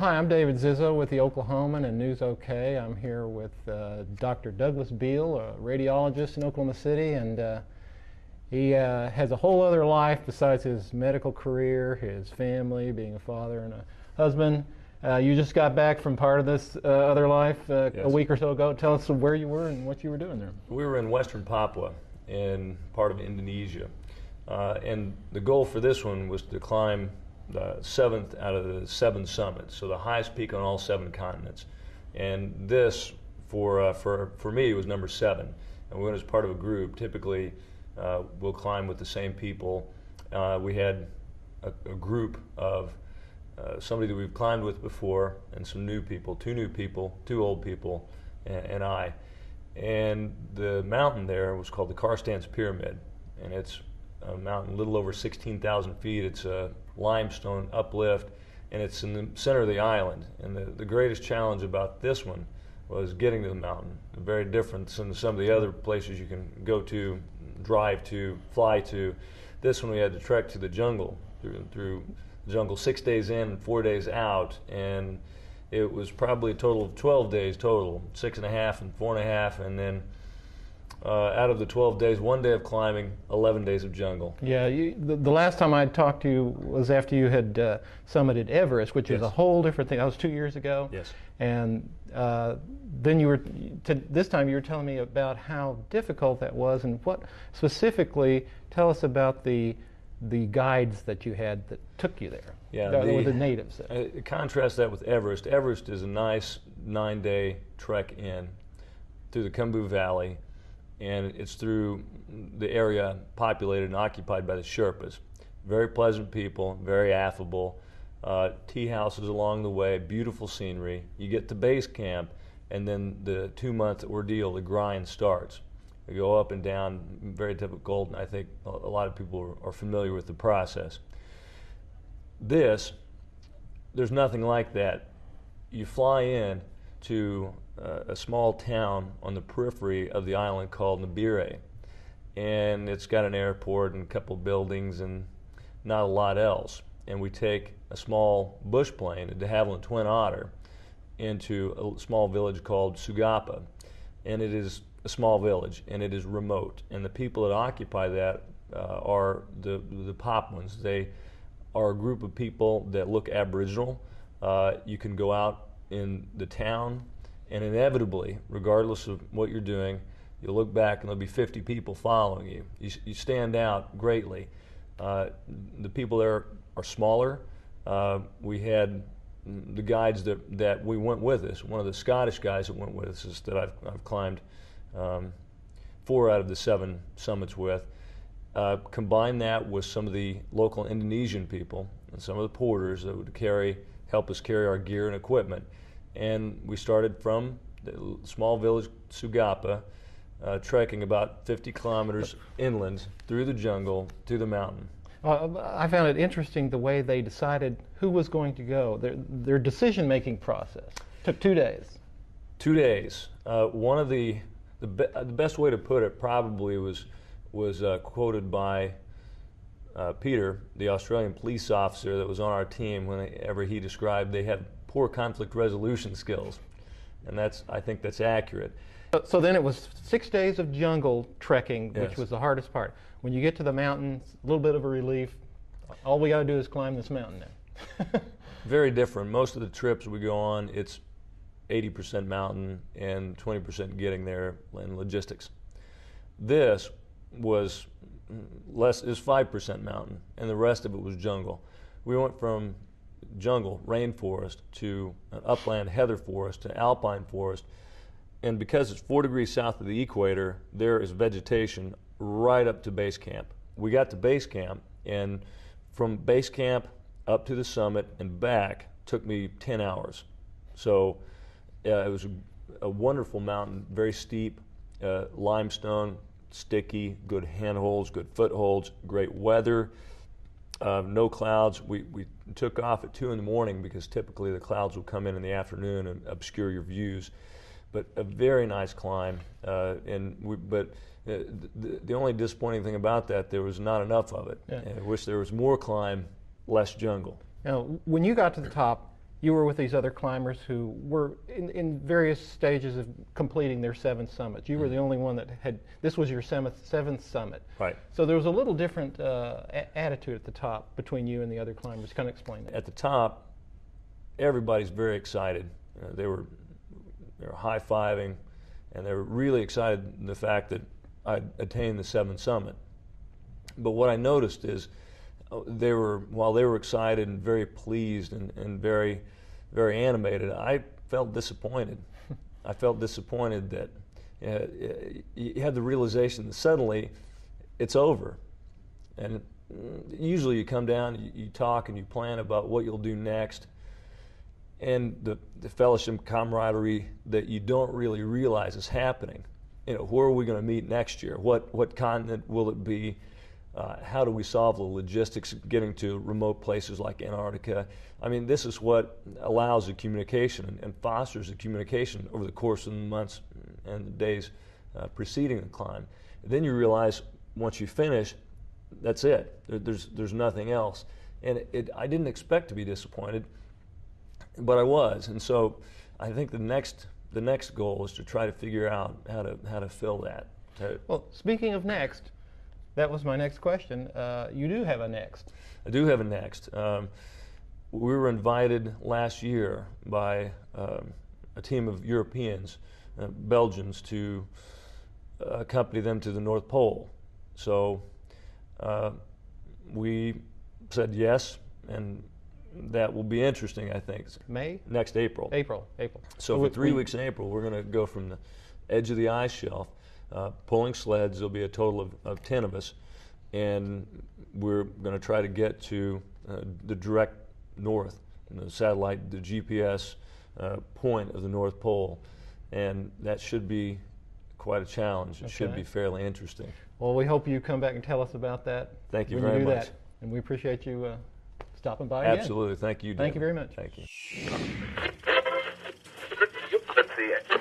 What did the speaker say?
Hi, I'm David Zizzo with the Oklahoman and News OK. I'm here with Dr. Douglas Beall, a radiologist in Oklahoma City, and he has a whole other life besides his medical career, his family, being a father and a husband. You just got back from part of this other life Yes. a week or so ago. Tell us where you were and what you were doing there. We were in western Papua, in part of Indonesia. And the goal for this one was to climb the seventh out of the 7 summits, so the highest peak on all 7 continents. And this, for me, was number 7. And we went as part of a group. Typically, we'll climb with the same people. We had a group of somebody that we've climbed with before and some new people, 2 new people, 2 old people, and I. And the mountain there was called the Karstens Pyramid, and it's a mountain a little over 16,000 feet. It's a limestone uplift, and it's in the center of the island. And the greatest challenge about this one was getting to the mountain. Very different than some of the other places you can go to, drive to, fly to. This one we had to trek to the jungle, through the jungle 6 days in and 4 days out, and it was probably a total of 12 days total, 6.5 and 4.5, and then out of the 12 days, 1 day of climbing, 11 days of jungle. Yeah, the last time I talked to you was after you had summited Everest, which is Yes. a whole different thing. That was 2 years ago. Yes. And then you were, this time you were telling me about how difficult that was, and what specifically, tell us about the guides that you had that took you there. Yeah, with the natives. Contrast that with Everest. Everest is a nice 9-day trek in through the Khumbu Valley, and it's through the area populated and occupied by the Sherpas. Very pleasant people, very affable, tea houses along the way, beautiful scenery. You get to base camp, and then the 2-month ordeal, the grind, starts. We go up and down, very difficult, and I think a lot of people are familiar with the process. There's nothing like that. You fly in to a small town on the periphery of the island called Nabire, and it's got an airport and a couple buildings and not a lot else. And we take a small bush plane, a de Havilland Twin Otter, into a small village called Sugapa, and it is a small village, and it is remote, and the people that occupy that are the Papuans. They are a group of people that look Aboriginal. You can go out in the town, and inevitably, regardless of what you're doing, you'll look back and there'll be 50 people following you. You stand out greatly. The people there are smaller. We had the guides that we went with us. One of the Scottish guys that went with us is that I've climbed 4 out of the 7 summits with. Combine that with some of the local Indonesian people and some of the porters that would help us carry our gear and equipment. And we started from the small village Sugapa, trekking about 50 kilometers inland through the jungle to the mountain. I found it interesting the way they decided who was going to go. Their decision-making process took 2 days. 2 days. One of the best way to put it probably was quoted by Peter, the Australian police officer that was on our team, whenever he described they had poor conflict resolution skills, and I think that's accurate. So then it was 6 days of jungle trekking, which Yes. was the hardest part. When you get to the mountains, a little bit of a relief. All we got to do is climb this mountain now. Very different. Most of the trips we go on, it's 80% mountain and 20% getting there and logistics. This was less, is 5% mountain, and the rest of it was jungle. We went from jungle, rainforest, to an upland heather forest, to alpine forest, and because it's 4 degrees south of the equator, there is vegetation right up to base camp. We got to base camp, and from base camp up to the summit and back took me 10 hours. So it was a wonderful mountain, very steep, limestone, sticky, good handholds, good footholds, great weather, no clouds. We took off at 2 in the morning because typically the clouds would come in the afternoon and obscure your views. But a very nice climb, but the only disappointing thing about that, there was not enough of it. Yeah. I wish there was more climb, less jungle. Now, when you got to the top, you were with these other climbers who were in various stages of completing their 7 summits. You were the only one that had, this was your seventh summit. Right. So there was a little different attitude at the top between you and the other climbers. Kind of explain that. At the top, everybody's very excited. They were high-fiving, and they were really excited in the fact that I'd attained the 7th summit. But what I noticed is while they were excited and very pleased and very, very animated, I felt disappointed. I felt disappointed that you had the realization that suddenly it's over. And usually you come down, you talk and you plan about what you'll do next. And the fellowship camaraderie that you don't really realize is happening. Where are we going to meet next year? What continent will it be? How do we solve the logistics of getting to remote places like Antarctica? I mean, this is what allows the communication and fosters the communication over the course of the months and the days preceding the climb. Then you realize once you finish, that's it. There's nothing else. And I didn't expect to be disappointed, but I was. And so I think the next goal is to try to figure out how to fill that. Well, speaking of next, that was my next question. You do have a next. I do have a next. We were invited last year by a team of Europeans, Belgians, to accompany them to the North Pole. So we said yes, and that will be interesting, I think. May? Next April. April. So for 3 weeks in April, we're going to go from the edge of the ice shelf, pulling sleds. There'll be a total of 10 of us, and we're going to try to get to the direct north, the satellite, the GPS point of the North Pole, and that should be quite a challenge. It should be fairly interesting. Well, we hope you come back and tell us about that. Thank you very much. That. And we appreciate you stopping by again. Absolutely. Thank you, Dan. Thank you very much. Thank you. Let's see it.